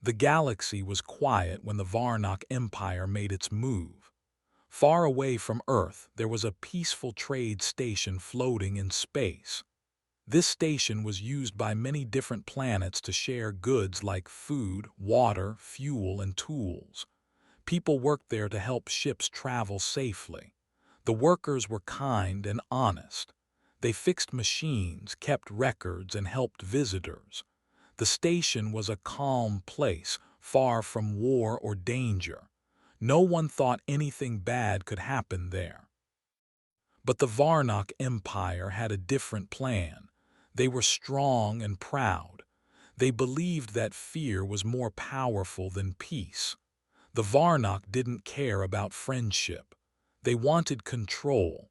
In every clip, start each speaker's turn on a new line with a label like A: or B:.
A: The galaxy was quiet when the Varnock Empire made its move. Far away from Earth, there was a peaceful trade station floating in space. This station was used by many different planets to share goods like food, water, fuel, and tools. People worked there to help ships travel safely. The workers were kind and honest. They fixed machines, kept records, and helped visitors. The station was a calm place, far from war or danger. No one thought anything bad could happen there. But the Varnock Empire had a different plan. They were strong and proud. They believed that fear was more powerful than peace. The Varnock didn't care about friendship. They wanted control.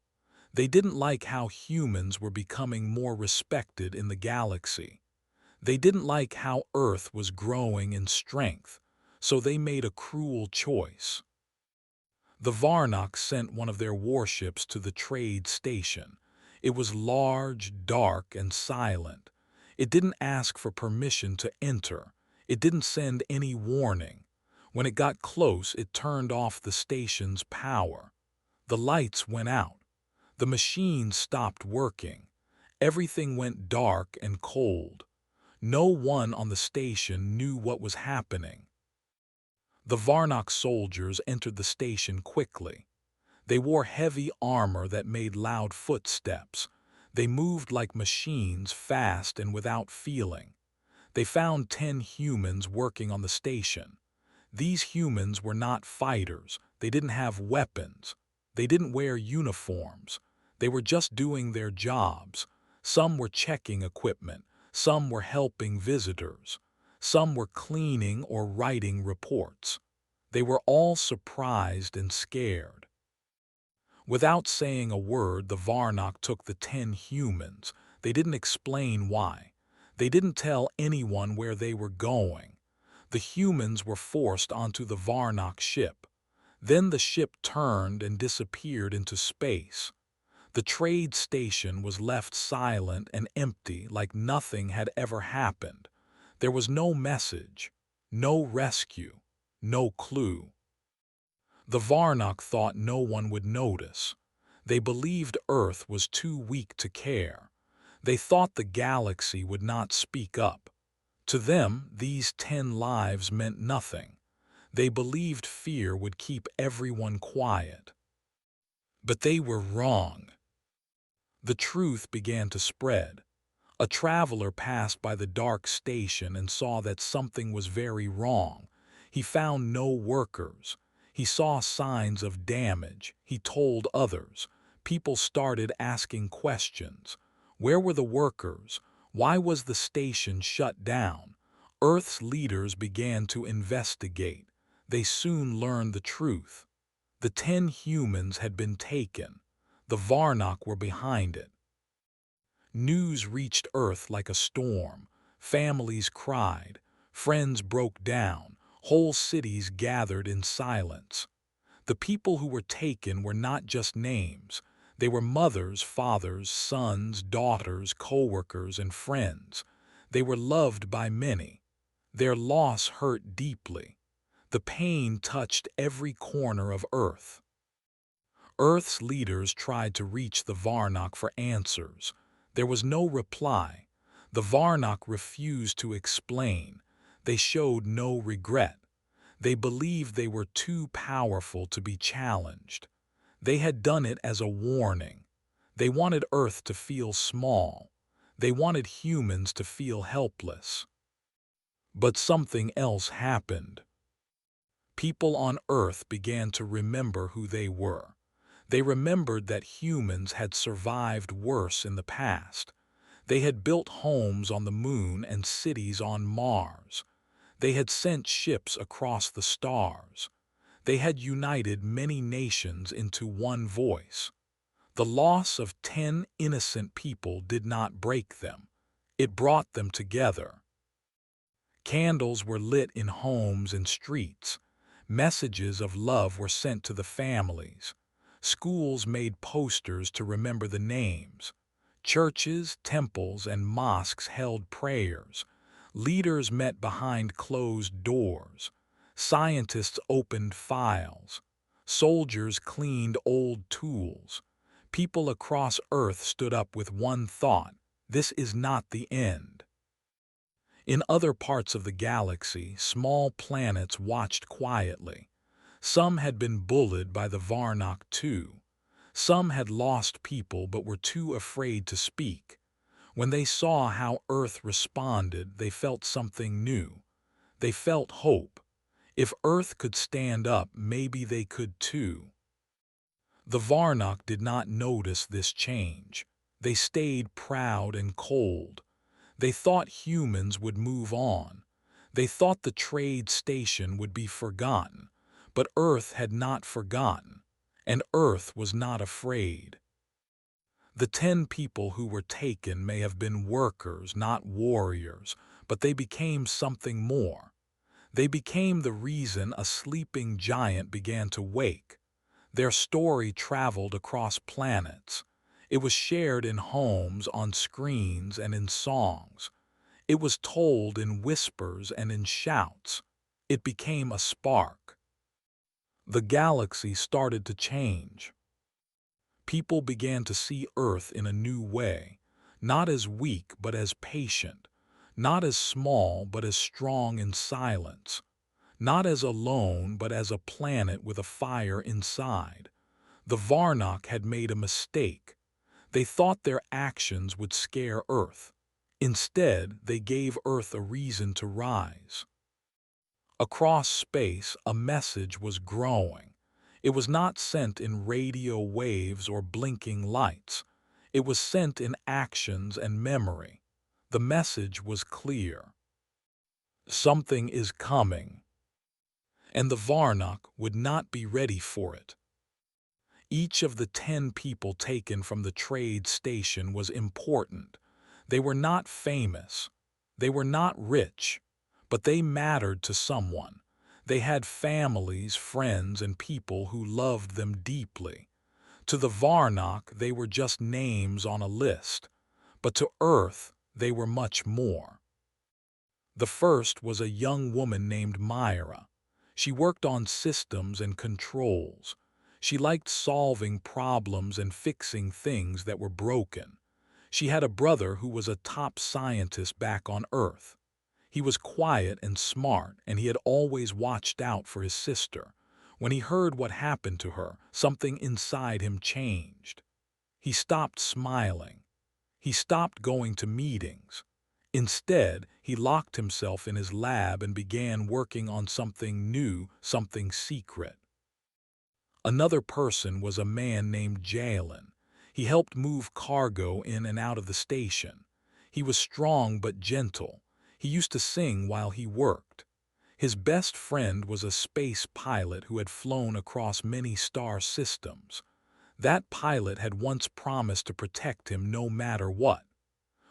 A: They didn't like how humans were becoming more respected in the galaxy. They didn't like how Earth was growing in strength, so they made a cruel choice. The Varnock sent one of their warships to the trade station. It was large, dark, and silent. It didn't ask for permission to enter. It didn't send any warning. When it got close, it turned off the station's power. The lights went out. The machines stopped working. Everything went dark and cold. No one on the station knew what was happening. The Varnock soldiers entered the station quickly. They wore heavy armor that made loud footsteps. They moved like machines, fast and without feeling. They found 10 humans working on the station. These humans were not fighters. They didn't have weapons. They didn't wear uniforms. They were just doing their jobs. Some were checking equipment. Some were helping visitors. Some were cleaning or writing reports. They were all surprised and scared. Without saying a word, the Varnock took the 10 humans. They didn't explain why. They didn't tell anyone where they were going. The humans were forced onto the Varnock ship. Then the ship turned and disappeared into space. The trade station was left silent and empty, like nothing had ever happened. There was no message, no rescue, no clue. The Varnock thought no one would notice. They believed Earth was too weak to care. They thought the galaxy would not speak up. To them, these 10 lives meant nothing. They believed fear would keep everyone quiet. But they were wrong. The truth began to spread. A traveler passed by the dark station and saw that something was very wrong. He found no workers. He saw signs of damage. He told others. People started asking questions. Where were the workers? Why was the station shut down? Earth's leaders began to investigate. They soon learned the truth. The 10 humans had been taken. The Varnock were behind it. News reached Earth like a storm. Families cried. Friends broke down. Whole cities gathered in silence. The people who were taken were not just names. They were mothers, fathers, sons, daughters, co-workers, and friends. They were loved by many. Their loss hurt deeply. The pain touched every corner of Earth. Earth's leaders tried to reach the Varnock for answers. There was no reply. The Varnock refused to explain. They showed no regret. They believed they were too powerful to be challenged. They had done it as a warning. They wanted Earth to feel small. They wanted humans to feel helpless. But something else happened. People on Earth began to remember who they were. They remembered that humans had survived worse in the past. They had built homes on the moon and cities on Mars. They had sent ships across the stars. They had united many nations into one voice. The loss of 10 innocent people did not break them. It brought them together. Candles were lit in homes and streets. Messages of love were sent to the families. Schools made posters to remember the names. Churches, temples, and mosques held prayers. Leaders met behind closed doors. Scientists opened files. Soldiers cleaned old tools. People across Earth stood up with one thought: this is not the end. In other parts of the galaxy, small planets watched quietly. Some had been bullied by the Varnock too. Some had lost people but were too afraid to speak. When they saw how Earth responded, they felt something new. They felt hope. If Earth could stand up, maybe they could too. The Varnock did not notice this change. They stayed proud and cold. They thought humans would move on. They thought the trade station would be forgotten. But Earth had not forgotten, and Earth was not afraid. The 10 people who were taken may have been workers, not warriors, but they became something more. They became the reason a sleeping giant began to wake. Their story traveled across planets. It was shared in homes, on screens, and in songs. It was told in whispers and in shouts. It became a spark. The galaxy started to change. People began to see Earth in a new way, not as weak but as patient, not as small but as strong in silence, not as alone but as a planet with a fire inside. The Varnock had made a mistake. They thought their actions would scare Earth. Instead, they gave Earth a reason to rise. Across space, a message was growing. It was not sent in radio waves or blinking lights. It was sent in actions and memory. The message was clear. Something is coming. And the Varnock would not be ready for it. Each of the 10 people taken from the trade station was important. They were not famous. They were not rich. But they mattered to someone. They had families, friends, and people who loved them deeply. To the Varnock, they were just names on a list. But to Earth, they were much more. The first was a young woman named Myra. She worked on systems and controls. She liked solving problems and fixing things that were broken. She had a brother who was a top scientist back on Earth. He was quiet and smart, and he had always watched out for his sister. When he heard what happened to her, something inside him changed. He stopped smiling. He stopped going to meetings. Instead, he locked himself in his lab and began working on something new, something secret. Another person was a man named Jalen. He helped move cargo in and out of the station. He was strong but gentle. He used to sing while he worked. His best friend was a space pilot who had flown across many star systems. That pilot had once promised to protect him no matter what.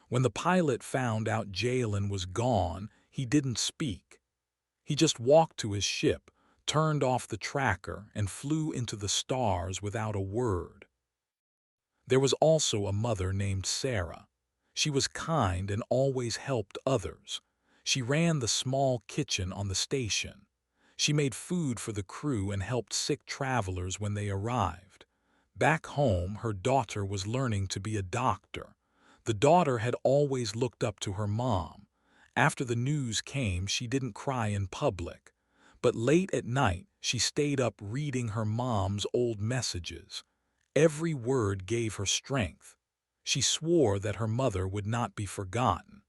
A: When the pilot found out Jalen was gone, he didn't speak. He just walked to his ship, turned off the tracker, and flew into the stars without a word. There was also a mother named Sarah. She was kind and always helped others. She ran the small kitchen on the station. She made food for the crew and helped sick travelers when they arrived. Back home, her daughter was learning to be a doctor. The daughter had always looked up to her mom. After the news came, she didn't cry in public. But late at night, she stayed up reading her mom's old messages. Every word gave her strength. She swore that her mother would not be forgotten.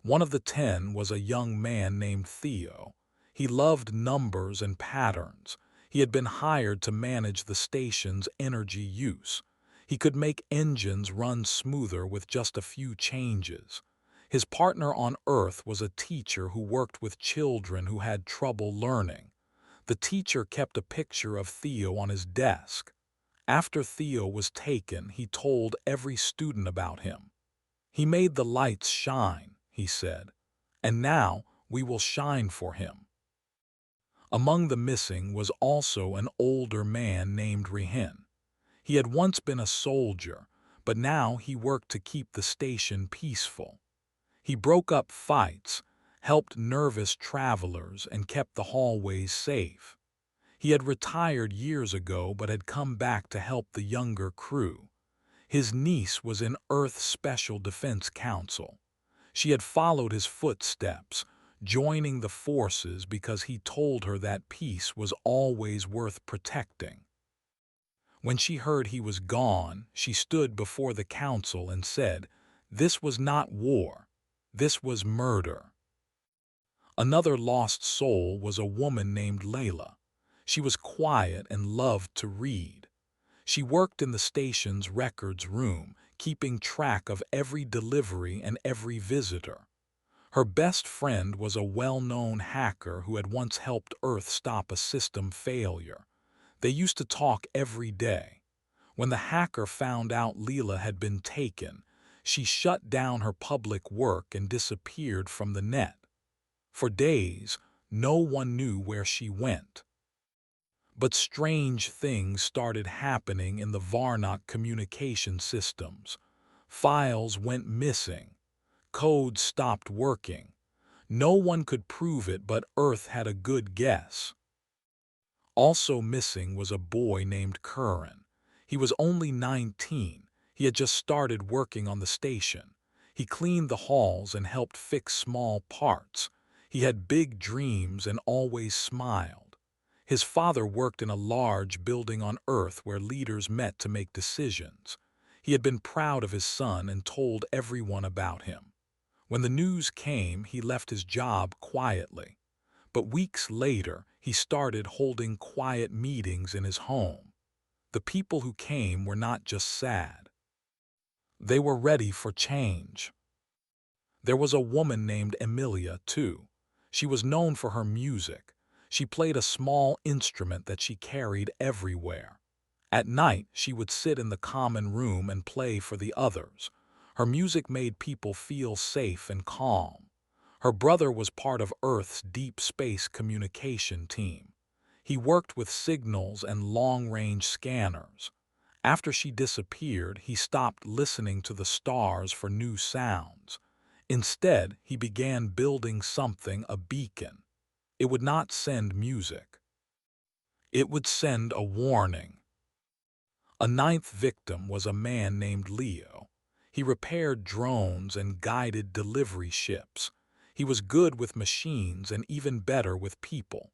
A: One of the 10 was a young man named Theo. He loved numbers and patterns. He had been hired to manage the station's energy use. He could make engines run smoother with just a few changes. His partner on Earth was a teacher who worked with children who had trouble learning. The teacher kept a picture of Theo on his desk. After Theo was taken, he told every student about him. "He made the lights shine," he said, "and now we will shine for him." Among the missing was also an older man named Rehin. He had once been a soldier, but now he worked to keep the station peaceful. He broke up fights, helped nervous travelers, and kept the hallways safe. He had retired years ago but had come back to help the younger crew. His niece was in Earth's Special Defense Council. She had followed his footsteps, joining the forces because he told her that peace was always worth protecting. When she heard he was gone, she stood before the council and said, "This was not war. This was murder." Another lost soul was a woman named Layla. She was quiet and loved to read. She worked in the station's records room, keeping track of every delivery and every visitor. Her best friend was a well-known hacker who had once helped Earth stop a system failure. They used to talk every day. When the hacker found out Leela had been taken, she shut down her public work and disappeared from the net. For days, no one knew where she went. But strange things started happening in the Varnock communication systems. Files went missing. Code stopped working. No one could prove it, but Earth had a good guess. Also missing was a boy named Curran. He was only 19. He had just started working on the station. He cleaned the halls and helped fix small parts. He had big dreams and always smiled. His father worked in a large building on Earth where leaders met to make decisions. He had been proud of his son and told everyone about him. When the news came, he left his job quietly. But weeks later, he started holding quiet meetings in his home. The people who came were not just sad. They were ready for change. There was a woman named Emilia, too. She was known for her music. She played a small instrument that she carried everywhere. At night, she would sit in the common room and play for the others. Her music made people feel safe and calm. Her brother was part of Earth's deep space communication team. He worked with signals and long-range scanners. After she disappeared, he stopped listening to the stars for new sounds. Instead, he began building something, a beacon. It would not send music. It would send a warning. A ninth victim was a man named Leo. He repaired drones and guided delivery ships. He was good with machines and even better with people.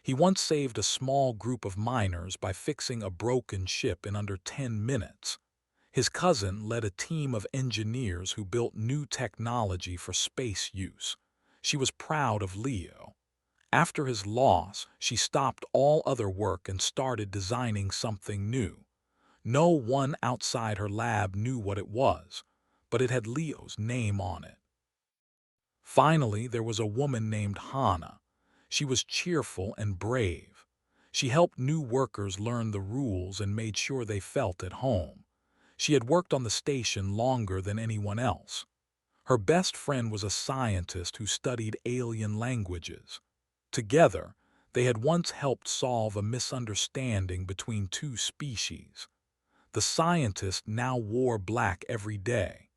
A: He once saved a small group of miners by fixing a broken ship in under 10 minutes. His cousin led a team of engineers who built new technology for space use. She was proud of Leo. After his loss, she stopped all other work and started designing something new. No one outside her lab knew what it was, but it had Leo's name on it. Finally, there was a woman named Hannah. She was cheerful and brave. She helped new workers learn the rules and made sure they felt at home. She had worked on the station longer than anyone else. Her best friend was a scientist who studied alien languages. Together, they had once helped solve a misunderstanding between two species. The scientist now wore black every day.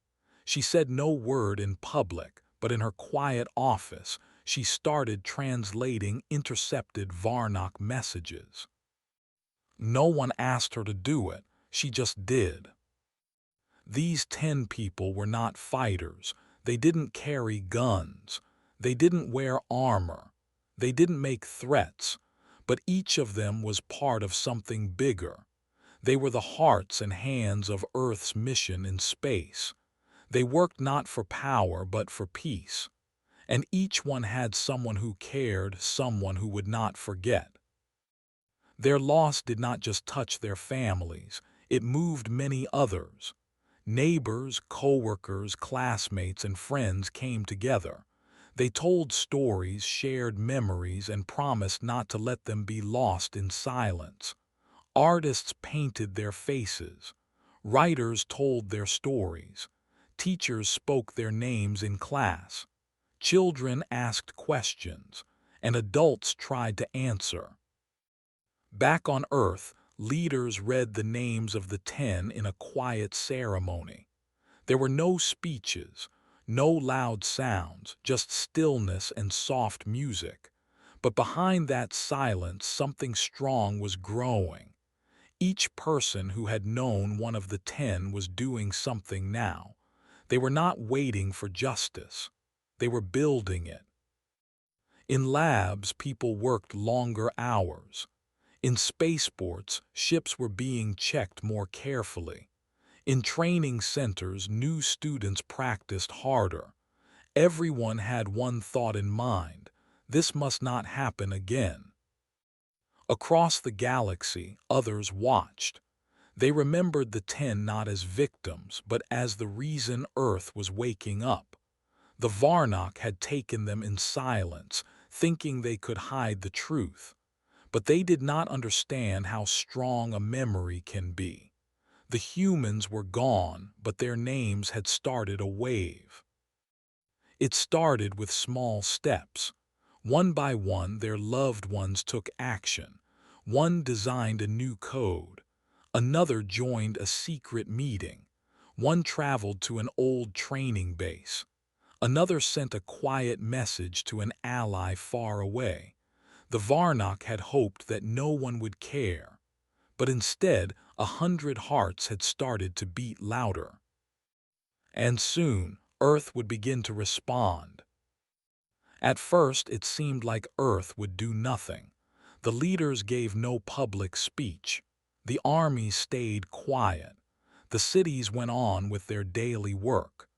A: She said no word in public, but in her quiet office, she started translating intercepted Varnock messages. No one asked her to do it, she just did. These 10 people were not fighters. They didn't carry guns. They didn't wear armor. They didn't make threats. But each of them was part of something bigger. They were the hearts and hands of Earth's mission in space. They worked not for power but for peace. And each one had someone who cared, someone who would not forget. Their loss did not just touch their families, it moved many others. Neighbors, co-workers, classmates, and friends came together. They told stories, shared memories, and promised not to let them be lost in silence. Artists painted their faces. Writers told their stories. Teachers spoke their names in class. Children asked questions, and adults tried to answer. Back on Earth, leaders read the names of the 10 in a quiet ceremony. There were no speeches, No loud sounds, just stillness and soft music. But behind that silence, something strong was growing. Each person who had known one of the 10 was doing something now. They were not waiting for justice. They were building it. In labs, people worked longer hours. In spaceports, ships were being checked more carefully. In training centers, new students practiced harder. Everyone had one thought in mind: this must not happen again. Across the galaxy, others watched. They remembered the 10 not as victims, but as the reason Earth was waking up. The Varnock had taken them in silence, thinking they could hide the truth. But they did not understand how strong a memory can be. The humans were gone, but their names had started a wave. It started with small steps. One by one, their loved ones took action. One designed a new code. Another joined a secret meeting. One traveled to an old training base. Another sent a quiet message to an ally far away. The Varnock had hoped that no one would care. But instead, 100 hearts had started to beat louder. And soon, Earth would begin to respond. At first, it seemed like Earth would do nothing. The leaders gave no public speech. The armies stayed quiet. The cities went on with their daily work.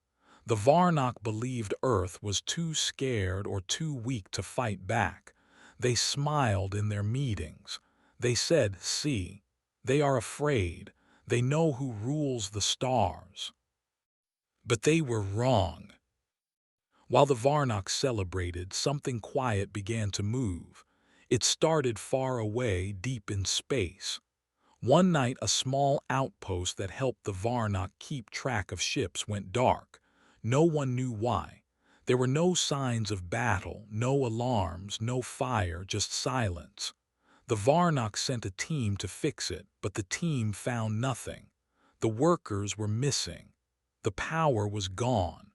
A: The Varnock believed Earth was too scared or too weak to fight back. They smiled in their meetings. They said, "See, they are afraid. They know who rules the stars." But they were wrong. While the Varnock celebrated, something quiet began to move. It started far away, deep in space. One night, a small outpost that helped the Varnock keep track of ships went dark. No one knew why. There were no signs of battle, no alarms, no fire, just silence. The Varnock sent a team to fix it, but the team found nothing. The workers were missing. The power was gone.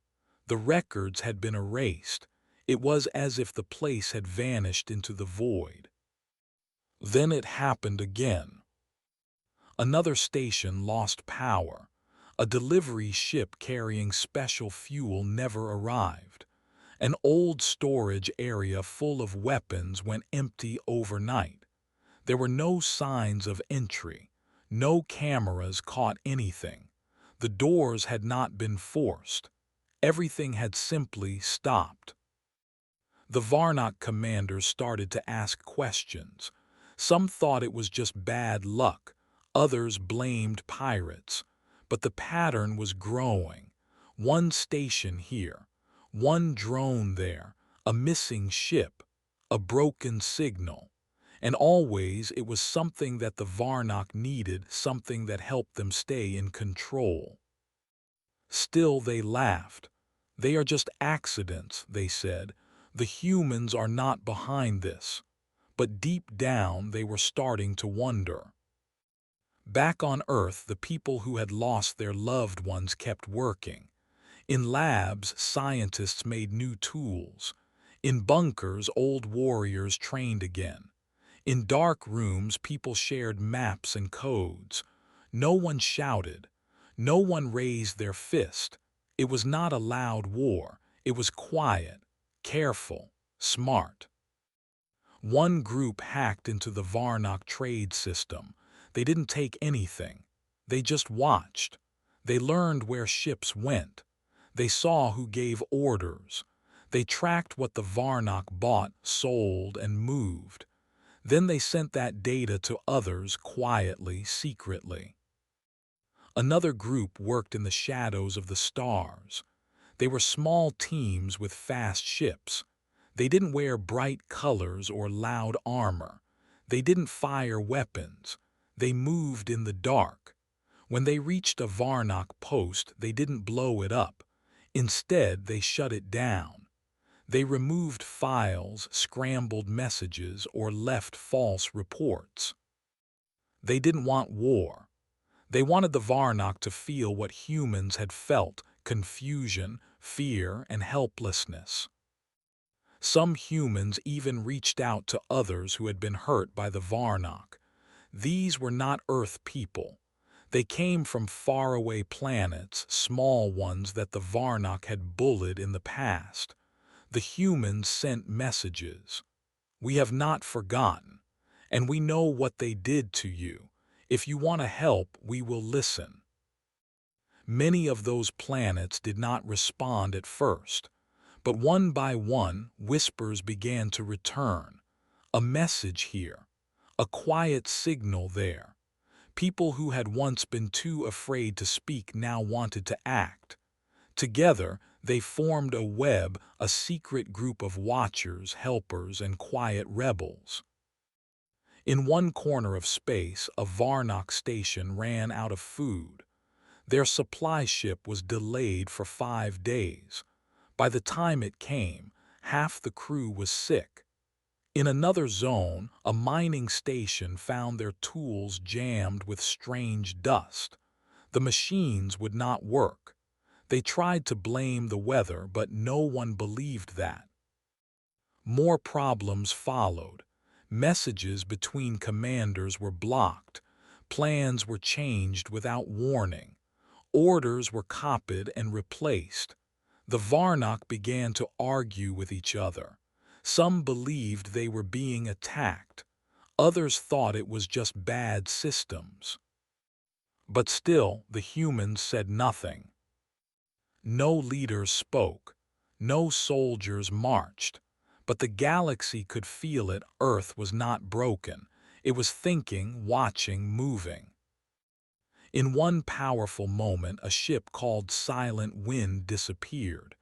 A: The records had been erased. It was as if the place had vanished into the void. Then it happened again. Another station lost power. A delivery ship carrying special fuel never arrived. An old storage area full of weapons went empty overnight. There were no signs of entry. No cameras caught anything. The doors had not been forced. Everything had simply stopped. The Varnock commanders started to ask questions. Some thought it was just bad luck. Others blamed pirates. But the pattern was growing. One station here, one drone there, a missing ship, a broken signal. And always it was something that the Varnock needed, something that helped them stay in control. Still they laughed. "They are just accidents," they said. "The humans are not behind this." But deep down they were starting to wonder. Back on Earth, the people who had lost their loved ones kept working. In labs, scientists made new tools. In bunkers, old warriors trained again. In dark rooms, people shared maps and codes. No one shouted. No one raised their fist. It was not a loud war. It was quiet, careful, smart. One group hacked into the Varnock trade system. They didn't take anything. They just watched. They learned where ships went. They saw who gave orders. They tracked what the Varnock bought, sold, and moved. Then they sent that data to others quietly, secretly. Another group worked in the shadows of the stars. They were small teams with fast ships. They didn't wear bright colors or loud armor. They didn't fire weapons. They moved in the dark. When they reached a Varnock post, they didn't blow it up. Instead, they shut it down. They removed files, scrambled messages, or left false reports. They didn't want war. They wanted the Varnock to feel what humans had felt: confusion, fear, and helplessness. Some humans even reached out to others who had been hurt by the Varnock. These were not Earth people. They came from faraway planets, small ones that the Varnock had bullied in the past. The humans sent messages. We have not forgotten, and we know what they did to you. If you want to help, we will listen. Many of those planets did not respond at first, but one by one, whispers began to return. A message here, a quiet signal there. People who had once been too afraid to speak now wanted to act. Together, they formed a web, a secret group of watchers, helpers, and quiet rebels. In one corner of space, a Varnock station ran out of food. Their supply ship was delayed for 5 days. By the time it came, half the crew was sick. In another zone, a mining station found their tools jammed with strange dust. The machines would not work. They tried to blame the weather, but no one believed that. More problems followed. Messages between commanders were blocked. Plans were changed without warning. Orders were copied and replaced. The Varnock began to argue with each other. Some believed they were being attacked. Others thought it was just bad systems. But still, the humans said nothing. No leaders spoke. No soldiers marched. But the galaxy could feel it. Earth was not broken. It was thinking, watching, moving. In one powerful moment, a ship called Silent Wind disappeared.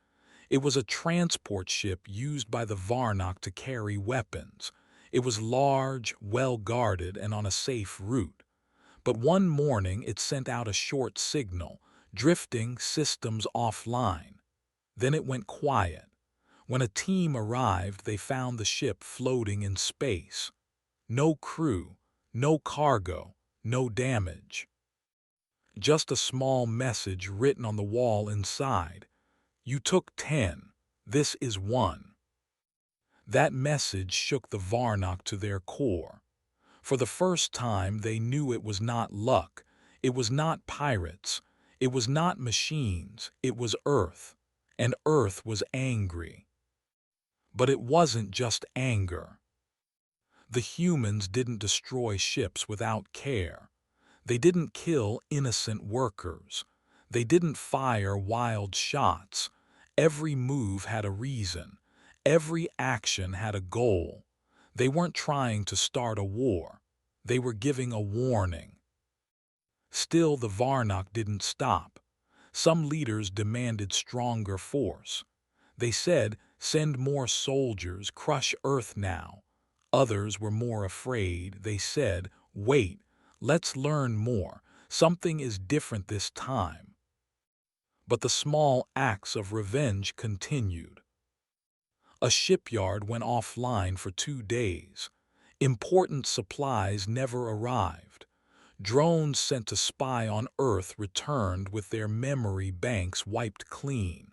A: It was a transport ship used by the Varnock to carry weapons. It was large, well-guarded, and on a safe route. But one morning it sent out a short signal, drifting systems offline. Then it went quiet. When a team arrived, they found the ship floating in space. No crew, no cargo, no damage. Just a small message written on the wall inside. You took 10. This is 1. That message shook the Varnock to their core. For the first time, they knew it was not luck. It was not pirates. It was not machines. It was Earth. And Earth was angry. But it wasn't just anger. The humans didn't destroy ships without care. They didn't kill innocent workers. They didn't fire wild shots. Every move had a reason. Every action had a goal. They weren't trying to start a war. They were giving a warning. Still, the Varnock didn't stop. Some leaders demanded stronger force. They said, send more soldiers, crush Earth now. Others were more afraid. They said, wait, let's learn more. Something is different this time. But the small acts of revenge continued. A shipyard went offline for 2 days. Important supplies never arrived. Drones sent to spy on Earth returned with their memory banks wiped clean.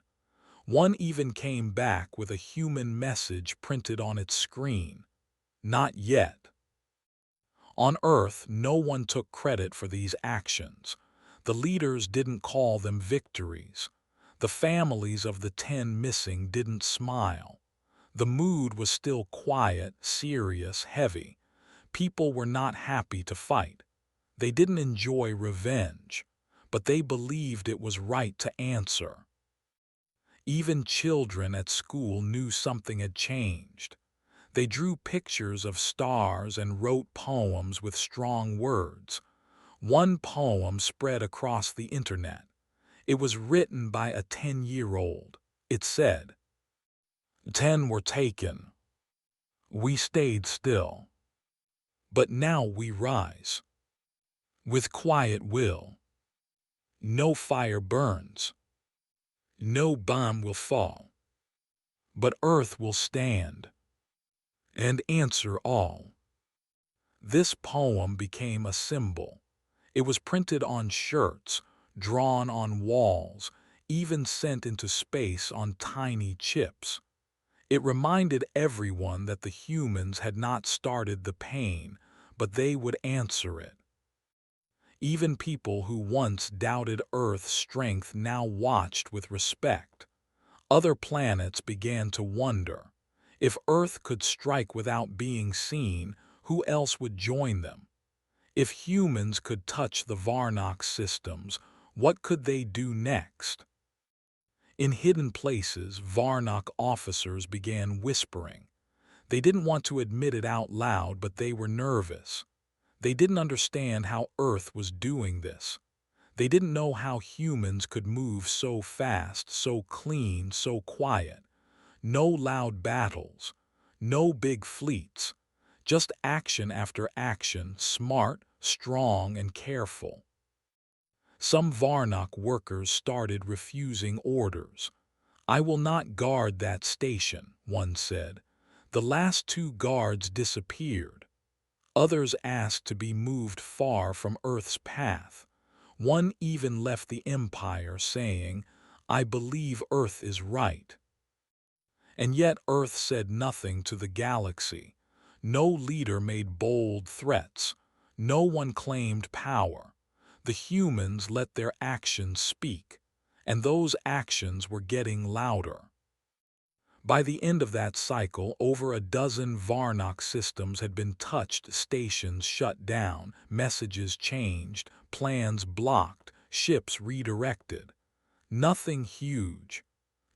A: One even came back with a human message printed on its screen. Not yet. On Earth, no one took credit for these actions. The leaders didn't call them victories. The families of the 10 missing didn't smile. The mood was still quiet, serious, heavy. People were not happy to fight. They didn't enjoy revenge, but they believed it was right to answer. Even children at school knew something had changed. They drew pictures of stars and wrote poems with strong words. One poem spread across the internet. It was written by a 10-year-old. It said, 10 were taken. We stayed still. But now we rise. With quiet will. No fire burns. No bomb will fall. But Earth will stand and answer all. This poem became a symbol. It was printed on shirts, drawn on walls, even sent into space on tiny chips. It reminded everyone that the humans had not started the pain, but they would answer it. Even people who once doubted Earth's strength now watched with respect. Other planets began to wonder. If Earth could strike without being seen, who else would join them? If humans could touch the Varnock systems, what could they do next? In hidden places, Varnock officers began whispering. They didn't want to admit it out loud, but they were nervous. They didn't understand how Earth was doing this. They didn't know how humans could move so fast, so clean, so quiet. No loud battles, no big fleets, just action after action, smart, strong, and careful. Some Varnock workers started refusing orders. "I will not guard that station," one said. "The last 2 guards disappeared." Others asked to be moved far from Earth's path. One even left the Empire saying, "I believe Earth is right." And yet Earth said nothing to the galaxy. No leader made bold threats. No one claimed power. The humans let their actions speak, and those actions were getting louder. By the end of that cycle, over a dozen Varnock systems had been touched, stations shut down, messages changed, plans blocked, ships redirected. Nothing huge.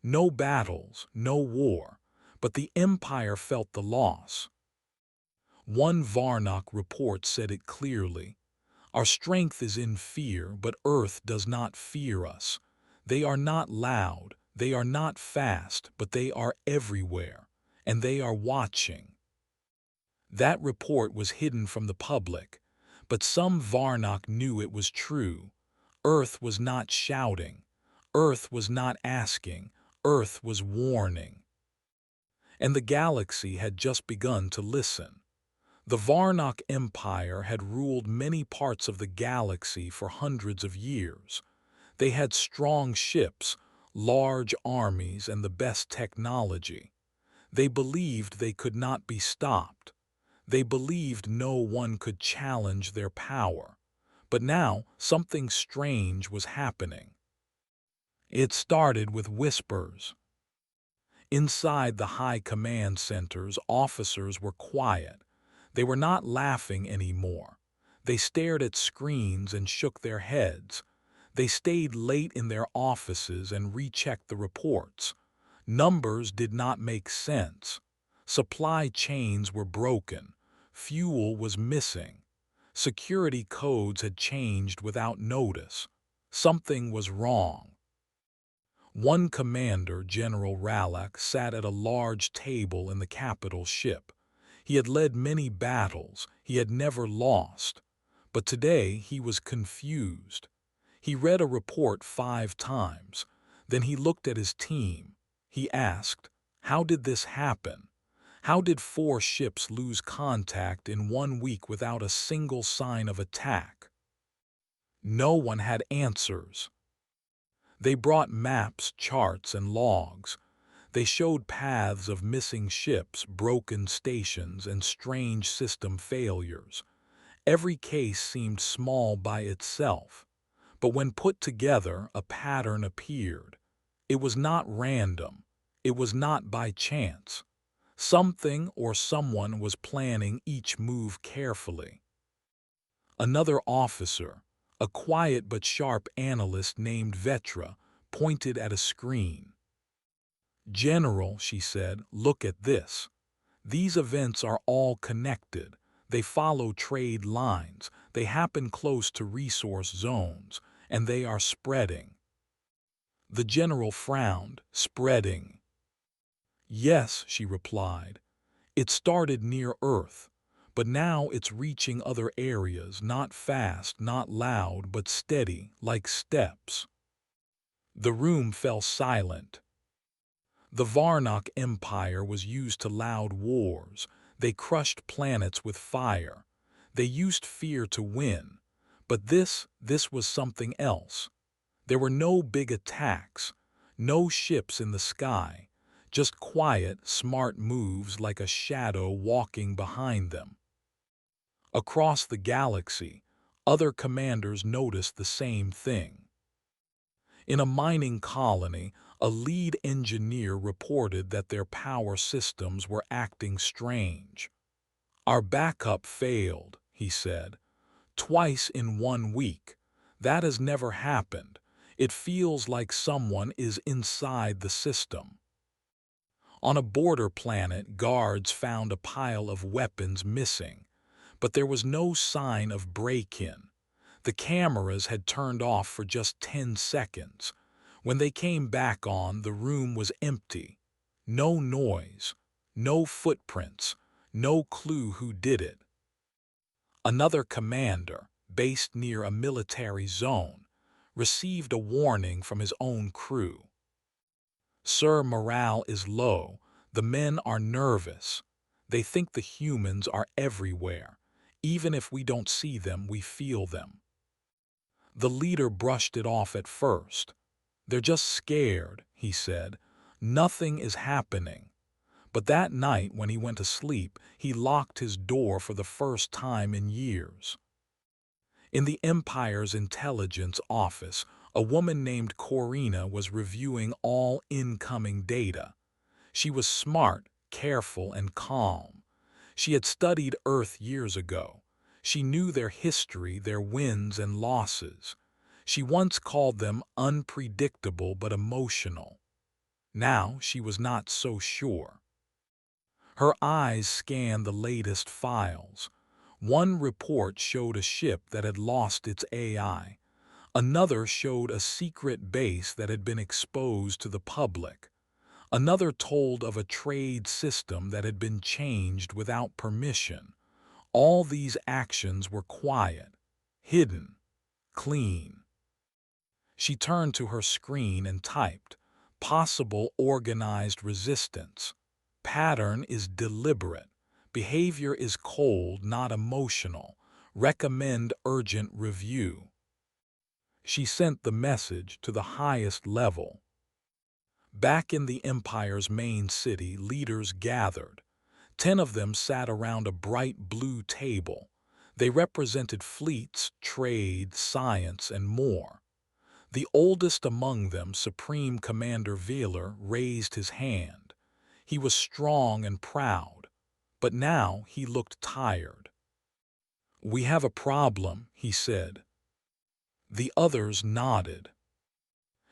A: No battles, no war, but the Empire felt the loss. One Varnock report said it clearly. "Our strength is in fear, but Earth does not fear us. They are not loud, they are not fast, but they are everywhere, and they are watching." That report was hidden from the public, but some Varnock knew it was true. Earth was not shouting. Earth was not asking. Earth was warning. And the galaxy had just begun to listen. The Varnock Empire had ruled many parts of the galaxy for hundreds of years. They had strong ships, large armies, and the best technology. They believed they could not be stopped. They believed no one could challenge their power. But now something strange was happening. It started with whispers. Inside the high command centers, officers were quiet. They were not laughing anymore. They stared at screens and shook their heads. They stayed late in their offices and rechecked the reports. Numbers did not make sense. Supply chains were broken. Fuel was missing. Security codes had changed without notice. Something was wrong. One commander, General Ralak, sat at a large table in the capital ship. He had led many battles. He had never lost. But today he was confused. He read a report 5 times. Then he looked at his team. He asked, "How did this happen? How did 4 ships lose contact in 1 week without a single sign of attack?" No one had answers. They brought maps, charts, and logs. They showed paths of missing ships, broken stations, and strange system failures. Every case seemed small by itself, but when put together, a pattern appeared. It was not random. It was not by chance. Something or someone was planning each move carefully. Another officer, a quiet but sharp analyst named Vetra, pointed at a screen. "General," she said, "look at this. These events are all connected. They follow trade lines, they happen close to resource zones, and they are spreading." The general frowned. "Spreading?" "Yes," she replied. "It started near Earth, but now it's reaching other areas, not fast, not loud, but steady, like steps." The room fell silent. The Varnock Empire was used to loud wars. They crushed planets with fire. They used fear to win. But this was something else. There were no big attacks, no ships in the sky, just quiet, smart moves like a shadow walking behind them. Across the galaxy, other commanders noticed the same thing. In a mining colony, a lead engineer reported that their power systems were acting strange. "Our backup failed," he said. "Twice in 1 week. That has never happened. It feels like someone is inside the system." On a border planet, guards found a pile of weapons missing, but there was no sign of break-in. The cameras had turned off for just 10 seconds. When they came back on, the room was empty. No noise, no footprints, no clue who did it. Another commander, based near a military zone, received a warning from his own crew. "Sir, morale is low. The men are nervous. They think the humans are everywhere. Even if we don't see them, we feel them." The leader brushed it off at first. "They're just scared," he said. "Nothing is happening." But that night when he went to sleep, he locked his door for the first time in years. In the Empire's intelligence office, a woman named Corina was reviewing all incoming data. She was smart, careful, and calm. She had studied Earth years ago. She knew their history, their wins and losses. She once called them unpredictable but emotional. Now she was not so sure. Her eyes scanned the latest files. One report showed a ship that had lost its AI. Another showed a secret base that had been exposed to the public. Another told of a trade system that had been changed without permission. All these actions were quiet, hidden, clean. She turned to her screen and typed, "Possible organized resistance. Pattern is deliberate. Behavior is cold, not emotional. Recommend urgent review." She sent the message to the highest level. Back in the Empire's main city, leaders gathered. 10 of them sat around a bright blue table. They represented fleets, trade, science, and more. The oldest among them, Supreme Commander Velar, raised his hand. He was strong and proud, but now he looked tired. "We have a problem," he said. The others nodded.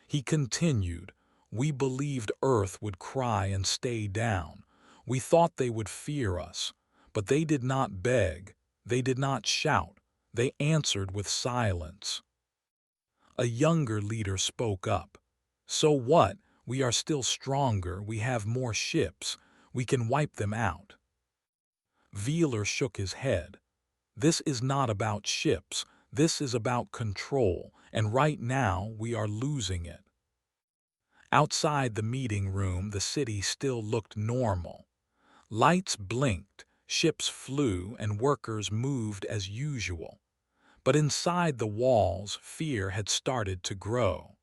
A: He continued, "We believed Earth would cry and stay down. We thought they would fear us, but they did not beg, they did not shout, they answered with silence." A younger leader spoke up. "So what? We are still stronger, we have more ships, we can wipe them out." Velar shook his head. "This is not about ships, this is about control, and right now we are losing it." Outside the meeting room, the city still looked normal. Lights blinked, ships flew, and workers moved as usual. But inside the walls, fear had started to grow.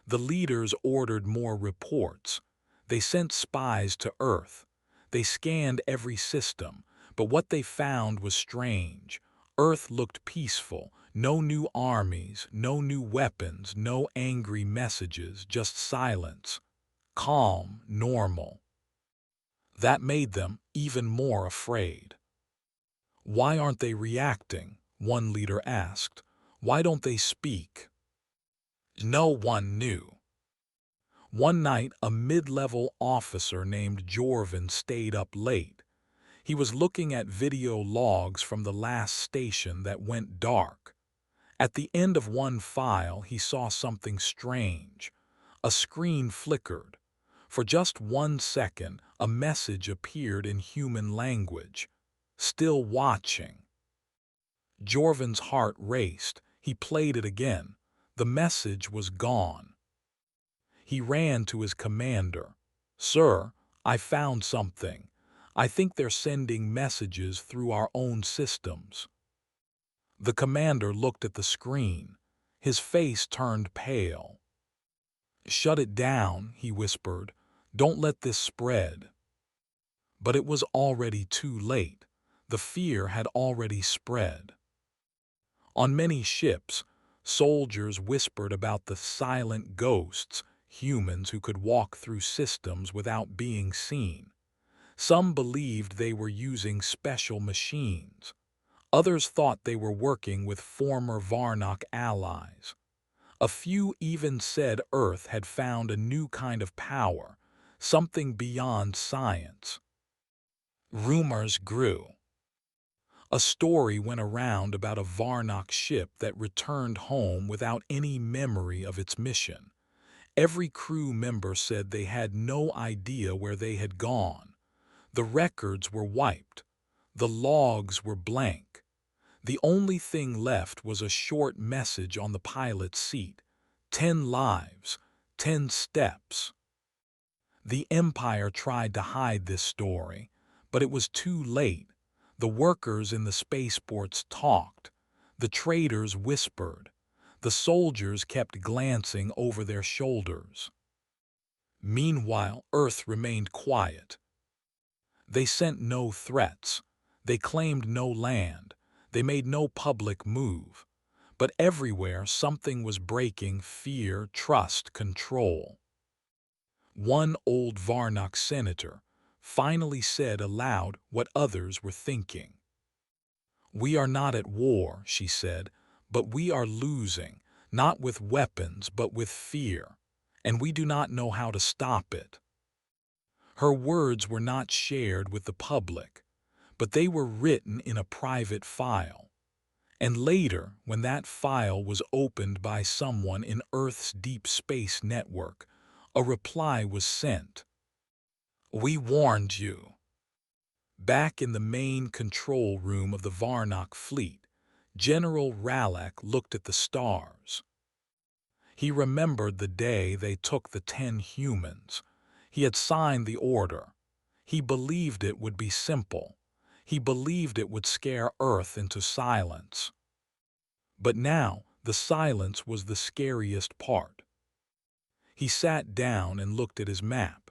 A: The leaders ordered more reports. They sent spies to Earth. They scanned every system, but what they found was strange. Earth looked peaceful, no new armies, no new weapons, no angry messages, just silence. Calm, normal. That made them even more afraid. "Why aren't they reacting?" one leader asked. "Why don't they speak?" No one knew. One night, a mid-level officer named Jorvin stayed up late. He was looking at video logs from the last station that went dark. At the end of one file, he saw something strange. A screen flickered. For just 1 second, a message appeared in human language. "Still watching." Jorvin's heart raced. He played it again. The message was gone. He ran to his commander. "Sir, I found something. I think they're sending messages through our own systems." The commander looked at the screen. His face turned pale. "Shut it down," he whispered. "Don't let this spread." But it was already too late. The fear had already spread. On many ships, soldiers whispered about the silent ghosts, humans who could walk through systems without being seen. Some believed they were using special machines. Others thought they were working with former Varnock allies. A few even said Earth had found a new kind of power, something beyond science. Rumors grew. A story went around about a Varnock ship that returned home without any memory of its mission. Every crew member said they had no idea where they had gone. The records were wiped. The logs were blank. The only thing left was a short message on the pilot's seat. 10 lives, 10 steps. The Empire tried to hide this story, but it was too late. The workers in the spaceports talked. The traders whispered. The soldiers kept glancing over their shoulders. Meanwhile, Earth remained quiet. They sent no threats. They claimed no land. They made no public move. But everywhere something was breaking: fear, trust, control. One old Varnock senator finally said aloud what others were thinking. "We are not at war," she said, "but we are losing, not with weapons but with fear, and we do not know how to stop it." Her words were not shared with the public, but they were written in a private file. And later, when that file was opened by someone in Earth's deep space network, a reply was sent. "We warned you." Back in the main control room of the Varnock fleet, General Ralak looked at the stars. He remembered the day they took the 10 humans. He had signed the order. He believed it would be simple. He believed it would scare Earth into silence. But now, the silence was the scariest part. He sat down and looked at his map.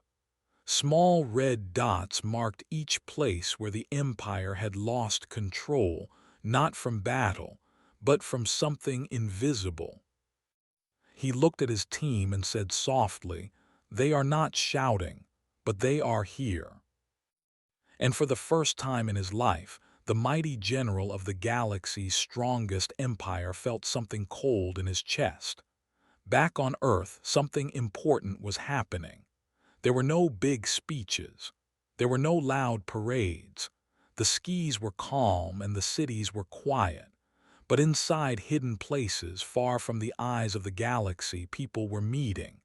A: Small red dots marked each place where the Empire had lost control, not from battle, but from something invisible. He looked at his team and said softly, "They are not shouting, but they are here." And for the first time in his life, the mighty general of the galaxy's strongest empire felt something cold in his chest. Back on Earth, something important was happening. There were no big speeches. There were no loud parades. The skies were calm and the cities were quiet. But inside hidden places, far from the eyes of the galaxy, people were meeting.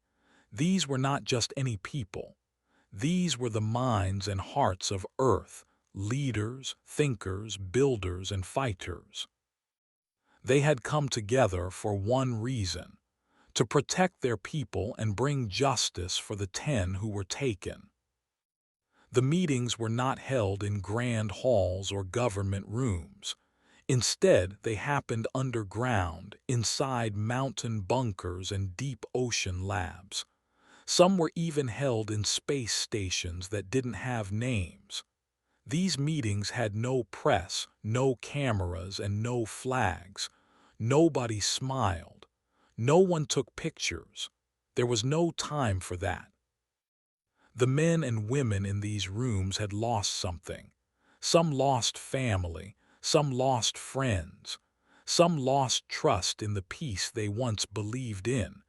A: These were not just any people. These were the minds and hearts of Earth, leaders, thinkers, builders, and fighters. They had come together for one reason: to protect their people and bring justice for the 10 who were taken. The meetings were not held in grand halls or government rooms. Instead, they happened underground, inside mountain bunkers and deep ocean labs. Some were even held in space stations that didn't have names. These meetings had no press, no cameras, and no flags. Nobody smiled. No one took pictures. There was no time for that. The men and women in these rooms had lost something. Some lost family, some lost friends, some lost trust in the peace they once believed in,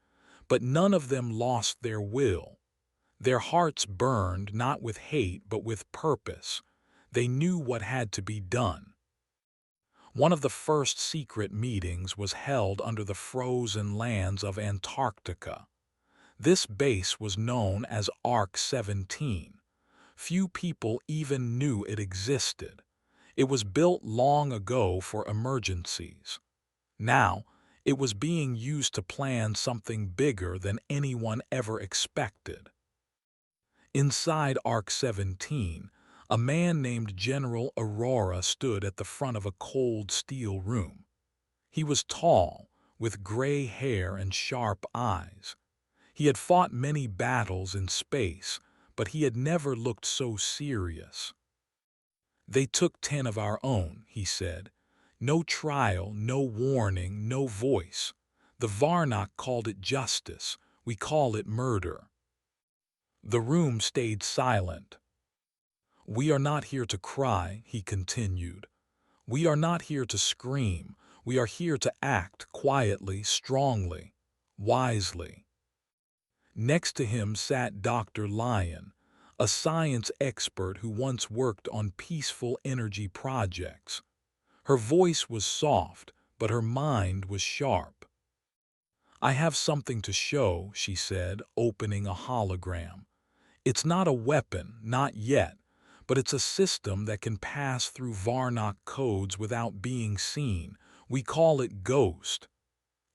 A: but none of them lost their will. Their hearts burned not with hate but with purpose. They knew what had to be done. One of the first secret meetings was held under the frozen lands of Antarctica. This base was known as Arc 17. Few people even knew it existed. It was built long ago for emergencies. Now, it was being used to plan something bigger than anyone ever expected. Inside Arc 17, a man named General Aurora stood at the front of a cold steel room. He was tall, with gray hair and sharp eyes. He had fought many battles in space, but he had never looked so serious. "They took 10 of our own," he said. "No trial, no warning, no voice. The Varnock called it justice. We call it murder." The room stayed silent. "We are not here to cry," he continued. "We are not here to scream. We are here to act quietly, strongly, wisely." Next to him sat Dr. Lyon, a science expert who once worked on peaceful energy projects. Her voice was soft, but her mind was sharp. "I have something to show," she said, opening a hologram. "It's not a weapon, not yet, but it's a system that can pass through Varnock codes without being seen. We call it Ghost.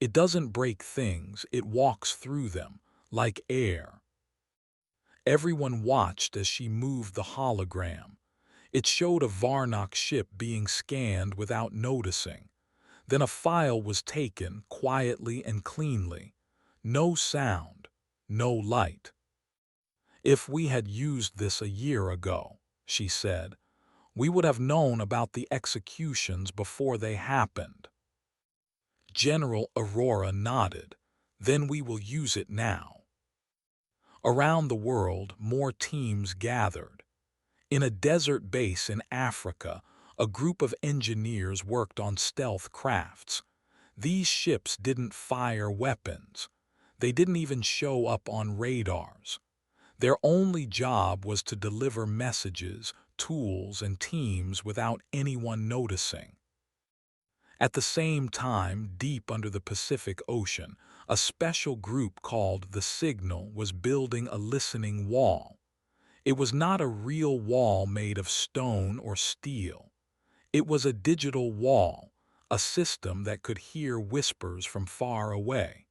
A: It doesn't break things, it walks through them, like air." Everyone watched as she moved the hologram. It showed a Varnock ship being scanned without noticing. Then a file was taken quietly and cleanly. No sound, no light. "If we had used this a year ago," she said, "we would have known about the executions before they happened." General Aurora nodded. "Then we will use it now." Around the world, more teams gathered. In a desert base in Africa, a group of engineers worked on stealth crafts. These ships didn't fire weapons. They didn't even show up on radars. Their only job was to deliver messages, tools, and teams without anyone noticing. At the same time, deep under the Pacific Ocean, a special group called the Signal was building a listening wall. It was not a real wall made of stone or steel. It was a digital wall, a system that could hear whispers from far away.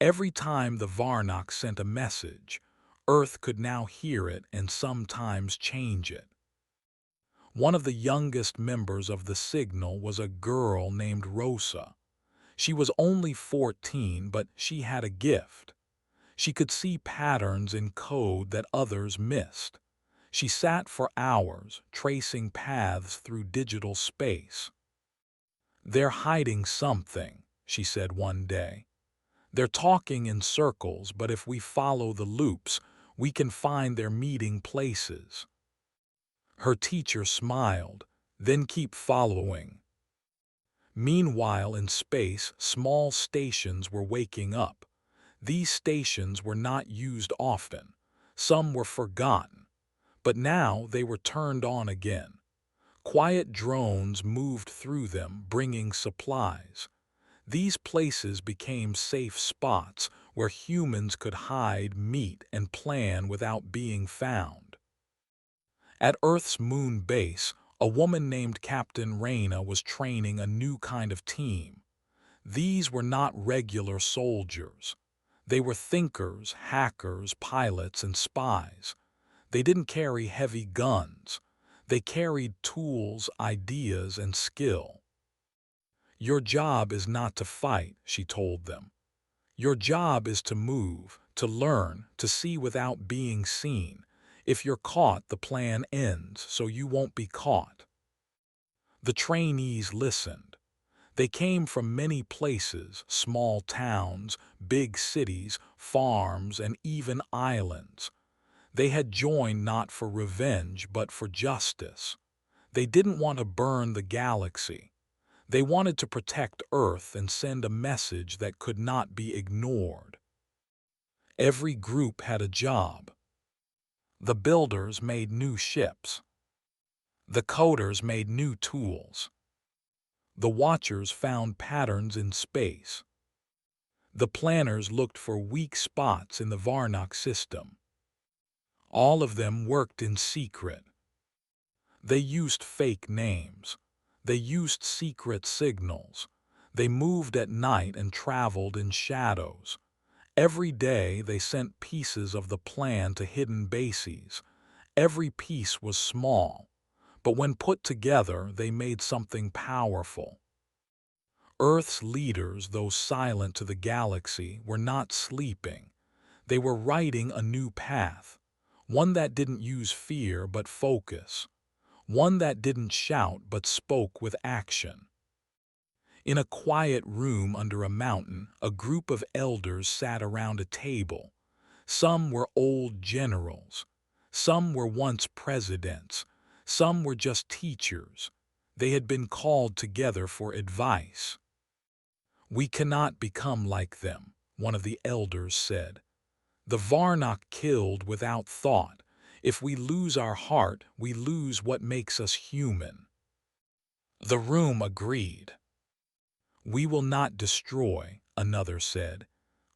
A: Every time the Varnock sent a message, Earth could now hear it and sometimes change it. One of the youngest members of the Signal was a girl named Rosa. She was only 14, but she had a gift. She could see patterns in code that others missed. She sat for hours, tracing paths through digital space. "They're hiding something," she said one day. "They're talking in circles, but if we follow the loops, we can find their meeting places." Her teacher smiled. "Then keep following." Meanwhile, in space, small stations were waking up. These stations were not used often. Some were forgotten. But now they were turned on again. Quiet drones moved through them, bringing supplies. These places became safe spots where humans could hide, meet, and plan without being found. At Earth's moon base, a woman named Captain Raina was training a new kind of team. These were not regular soldiers. They were thinkers, hackers, pilots, and spies. They didn't carry heavy guns. They carried tools, ideas, and skill. "Your job is not to fight," she told them. "Your job is to move, to learn, to see without being seen. If you're caught, the plan ends, so you won't be caught." The trainees listened. They came from many places, small towns, big cities, farms, and even islands. They had joined not for revenge, but for justice. They didn't want to burn the galaxy. They wanted to protect Earth and send a message that could not be ignored. Every group had a job. The builders made new ships. The coders made new tools. The watchers found patterns in space. The planners looked for weak spots in the Varnock system. All of them worked in secret. They used fake names. They used secret signals. They moved at night and traveled in shadows. Every day they sent pieces of the plan to hidden bases. Every piece was small, but when put together they made something powerful. Earth's leaders, though silent to the galaxy, were not sleeping. They were writing a new path, one that didn't use fear but focus, one that didn't shout but spoke with action. In a quiet room under a mountain, a group of elders sat around a table. Some were old generals, some were once presidents, some were just teachers. They had been called together for advice. "We cannot become like them," one of the elders said. "The Varnock killed without thought. If we lose our heart, we lose what makes us human." The room agreed. "We will not destroy," another said.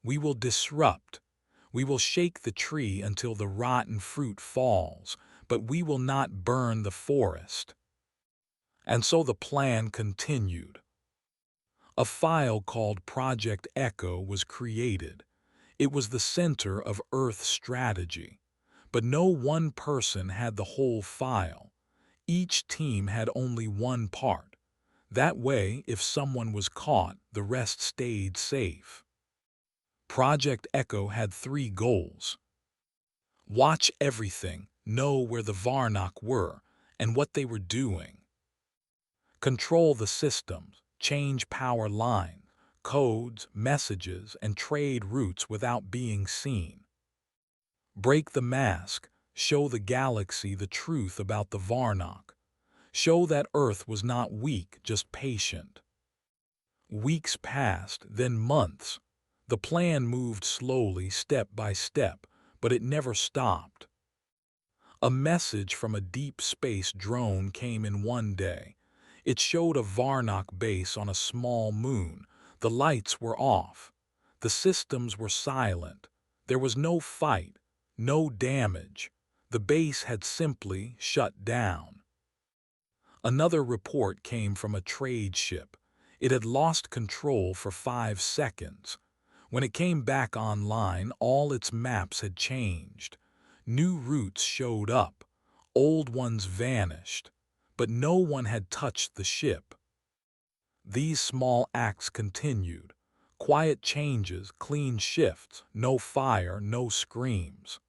A: "We will disrupt. We will shake the tree until the rotten fruit falls, but we will not burn the forest." And so the plan continued. A file called Project Echo was created. It was the center of Earth strategy. But no one person had the whole file. Each team had only one part. That way, if someone was caught, the rest stayed safe. Project Echo had 3 goals. Watch everything, know where the Varnock were, and what they were doing. Control the systems, change power lines, codes, messages, and trade routes without being seen. Break the mask, show the galaxy the truth about the Varnock. Show that Earth was not weak, just patient. Weeks passed, then months. The plan moved slowly, step by step, but it never stopped. A message from a deep space drone came in one day. It showed a Varnock base on a small moon. The lights were off. The systems were silent. There was no fight, no damage. The base had simply shut down. Another report came from a trade ship. It had lost control for 5 seconds. When it came back online, all its maps had changed. New routes showed up. Old ones vanished. But no one had touched the ship. These small acts continued. Quiet changes, clean shifts, no fire, no screams.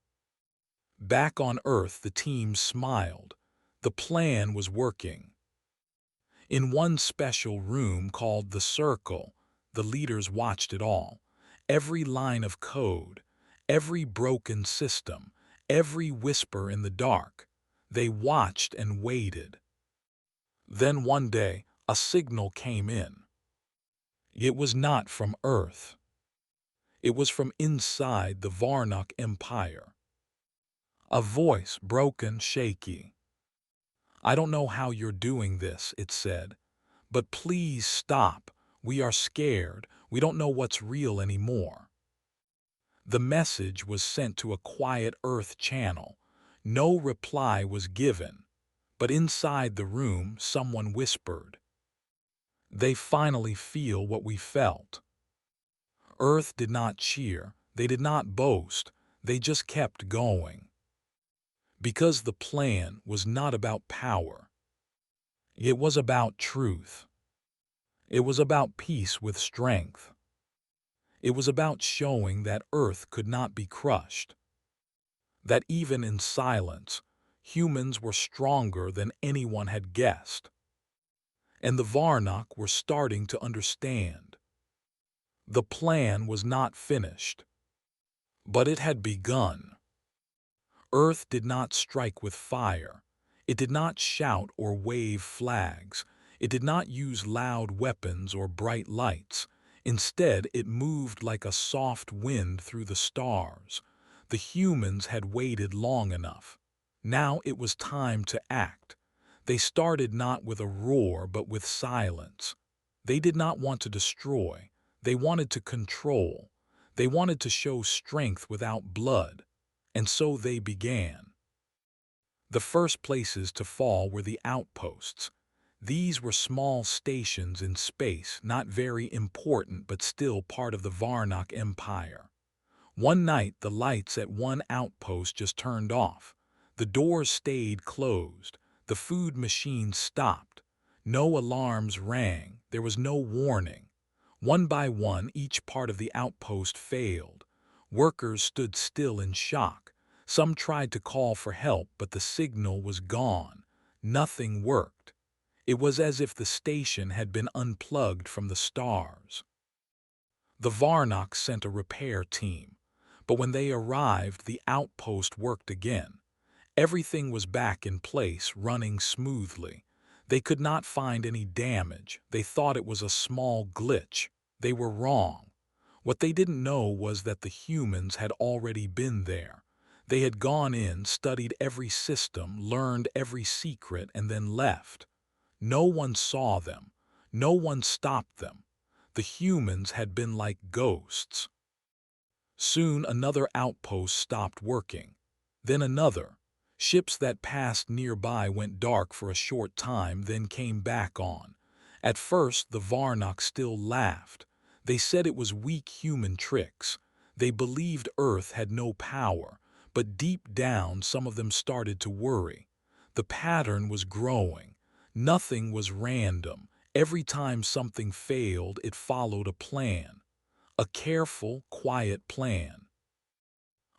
A: Back on Earth, the team smiled. The plan was working. In one special room called the Circle, the leaders watched it all. Every line of code, every broken system, every whisper in the dark. They watched and waited. Then one day, a signal came in. It was not from Earth. It was from inside the Varnock Empire. A voice, broken, shaky. "I don't know how you're doing this," it said, "but please stop. We are scared. We don't know what's real anymore." The message was sent to a quiet Earth channel. No reply was given. But inside the room, someone whispered, "They finally feel what we felt." Earth did not cheer. They did not boast. They just kept going. Because the plan was not about power. It was about truth. It was about peace with strength. It was about showing that Earth could not be crushed. That even in silence, humans were stronger than anyone had guessed. And the Varnock were starting to understand. The plan was not finished, but it had begun. Earth did not strike with fire. It did not shout or wave flags. It did not use loud weapons or bright lights. Instead, it moved like a soft wind through the stars. The humans had waited long enough. Now it was time to act. They started not with a roar but with silence. They did not want to destroy. They wanted to control. They wanted to show strength without blood. And so they began. The first places to fall were the outposts. These were small stations in space, not very important but still part of the Varnock Empire. One night, the lights at one outpost just turned off. The doors stayed closed. The food machines stopped. No alarms rang, there was no warning. One by one, each part of the outpost failed. Workers stood still in shock. Some tried to call for help, but the signal was gone. Nothing worked. It was as if the station had been unplugged from the stars. The Varnock sent a repair team, but when they arrived, the outpost worked again. Everything was back in place, running smoothly. They could not find any damage. They thought it was a small glitch. They were wrong. What they didn't know was that the humans had already been there. They had gone in, studied every system, learned every secret, and then left. No one saw them. No one stopped them. The humans had been like ghosts. Soon another outpost stopped working. Then another. Ships that passed nearby went dark for a short time, then came back on. At first, the Varnock still laughed. They said it was weak human tricks. They believed Earth had no power, but deep down some of them started to worry. The pattern was growing. Nothing was random. Every time something failed, it followed a plan. A careful, quiet plan.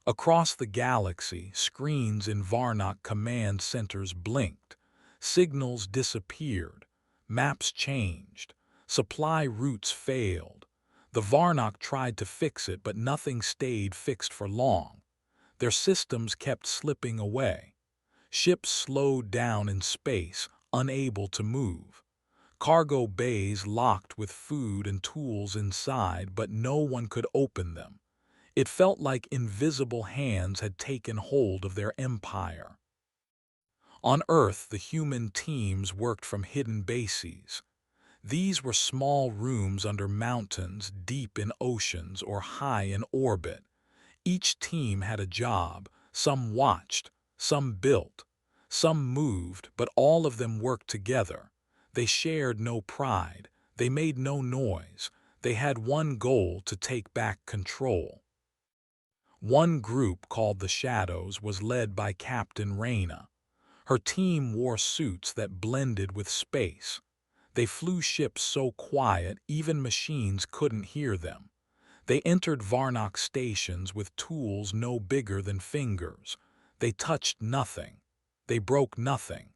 A: Across the galaxy, screens in Varnock command centers blinked. Signals disappeared. Maps changed. Supply routes failed. The Varnock tried to fix it, but nothing stayed fixed for long. Their systems kept slipping away. Ships slowed down in space, unable to move. Cargo bays locked with food and tools inside, but no one could open them. It felt like invisible hands had taken hold of their empire. On Earth, the human teams worked from hidden bases. These were small rooms under mountains, deep in oceans, or high in orbit. Each team had a job. Some watched, some built, some moved, but all of them worked together. They shared no pride. They made no noise. They had one goal: to take back control. One group, called the Shadows, was led by Captain Raina. Her team wore suits that blended with space. They flew ships so quiet even machines couldn't hear them. They entered Varnock stations with tools no bigger than fingers. They touched nothing. They broke nothing.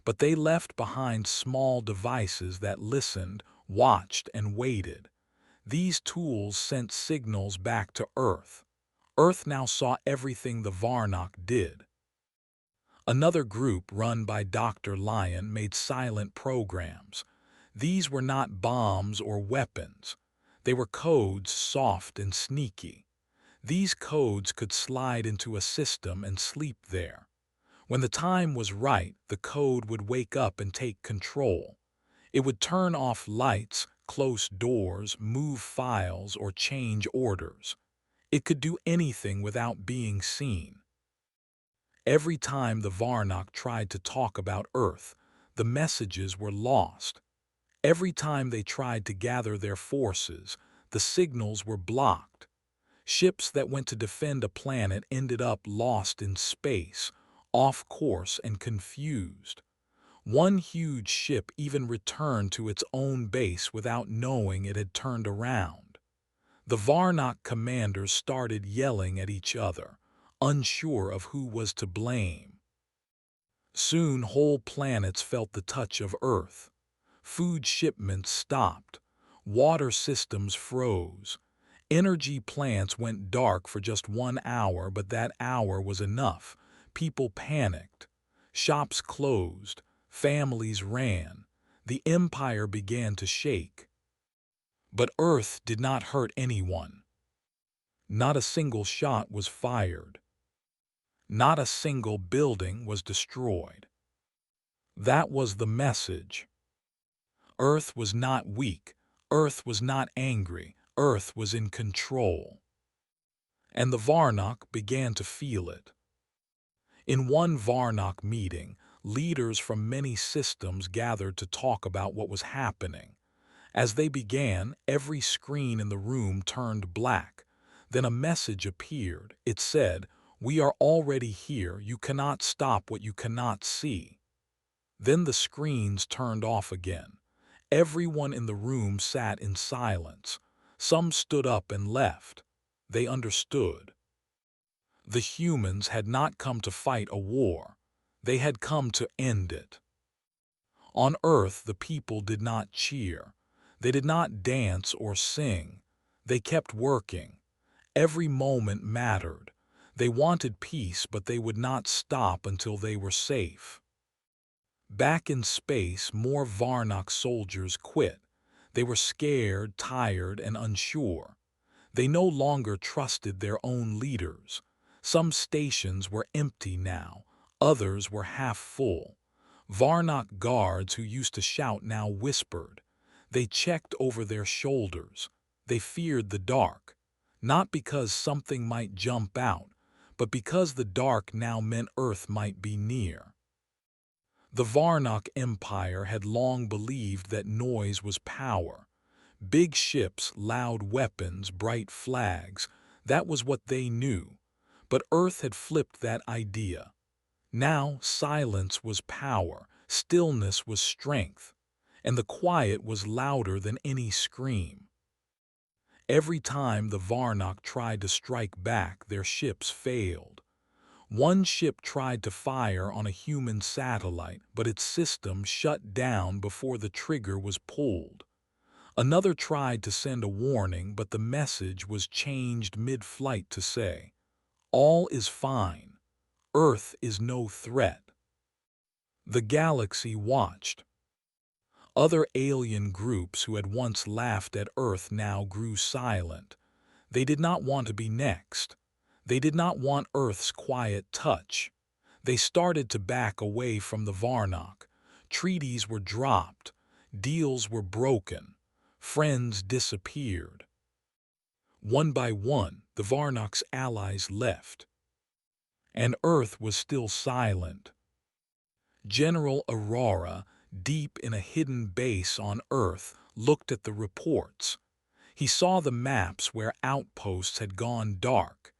A: But they left behind small devices that listened, watched, and waited. These tools sent signals back to Earth. Earth now saw everything the Varnock did. Another group, run by Dr. Lion, made silent programs. These were not bombs or weapons. They were codes, soft and sneaky. These codes could slide into a system and sleep there. When the time was right, the code would wake up and take control. It would turn off lights, close doors, move files, or change orders. It could do anything without being seen. Every time the Varnock tried to talk about Earth, the messages were lost. Every time they tried to gather their forces, the signals were blocked. Ships that went to defend a planet ended up lost in space, off course and confused. One huge ship even returned to its own base without knowing it had turned around. The Varnock commanders started yelling at each other, unsure of who was to blame. Soon whole planets felt the touch of Earth. Food shipments stopped. Water systems froze. Energy plants went dark for just 1 hour, but that hour was enough. People panicked. Shops closed. Families ran. The empire began to shake. But Earth did not hurt anyone. Not a single shot was fired. Not a single building was destroyed. That was the message. Earth was not weak. Earth was not angry. Earth was in control. And the Varnock began to feel it. In one Varnock meeting, leaders from many systems gathered to talk about what was happening. As they began, every screen in the room turned black. Then a message appeared. It said, "We are already here. You cannot stop what you cannot see." Then the screens turned off again. Everyone in the room sat in silence. Some stood up and left. They understood. The humans had not come to fight a war. They had come to end it. On Earth, the people did not cheer. They did not dance or sing. They kept working. Every moment mattered. They wanted peace, but they would not stop until they were safe. Back in space, more Varnock soldiers quit. They were scared, tired, and unsure. They no longer trusted their own leaders. Some stations were empty now. Others were half full. Varnock guards who used to shout now whispered. They checked over their shoulders. They feared the dark, not because something might jump out, but because the dark now meant Earth might be near. The Varnock Empire had long believed that noise was power. Big ships, loud weapons, bright flags, that was what they knew. But Earth had flipped that idea. Now silence was power, stillness was strength, and the quiet was louder than any scream. Every time the Varnock tried to strike back, their ships failed. One ship tried to fire on a human satellite, but its system shut down before the trigger was pulled. Another tried to send a warning, but the message was changed mid-flight to say, "All is fine. Earth is no threat." The galaxy watched. Other alien groups who had once laughed at Earth now grew silent. They did not want to be next. They did not want Earth's quiet touch. They started to back away from the Varnock. Treaties were dropped. Deals were broken. Friends disappeared. One by one, the Varnock's allies left. And Earth was still silent. General Aurora, deep in a hidden base on Earth, looked at the reports. He saw the maps where outposts had gone dark.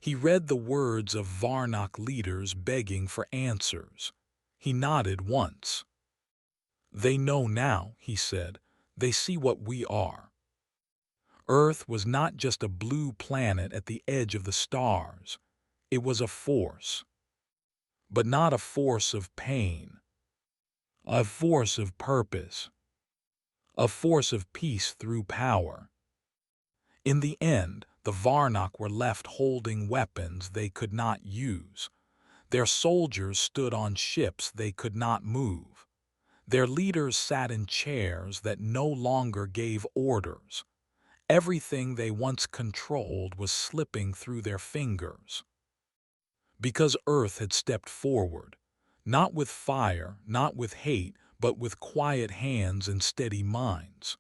A: He read the words of Varnock leaders begging for answers. He nodded once. "They know now," he said. "They see what we are." Earth was not just a blue planet at the edge of the stars. It was a force. But not a force of pain. A force of purpose. A force of peace through power. In the end, the Varnock were left holding weapons they could not use. Their soldiers stood on ships they could not move. Their leaders sat in chairs that no longer gave orders. Everything they once controlled was slipping through their fingers. Because Earth had stepped forward, not with fire, not with hate, but with quiet hands and steady minds.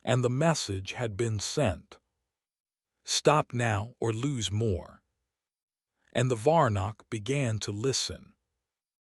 A: And the message had been sent. Stop now or lose more. And the Varnock began to listen.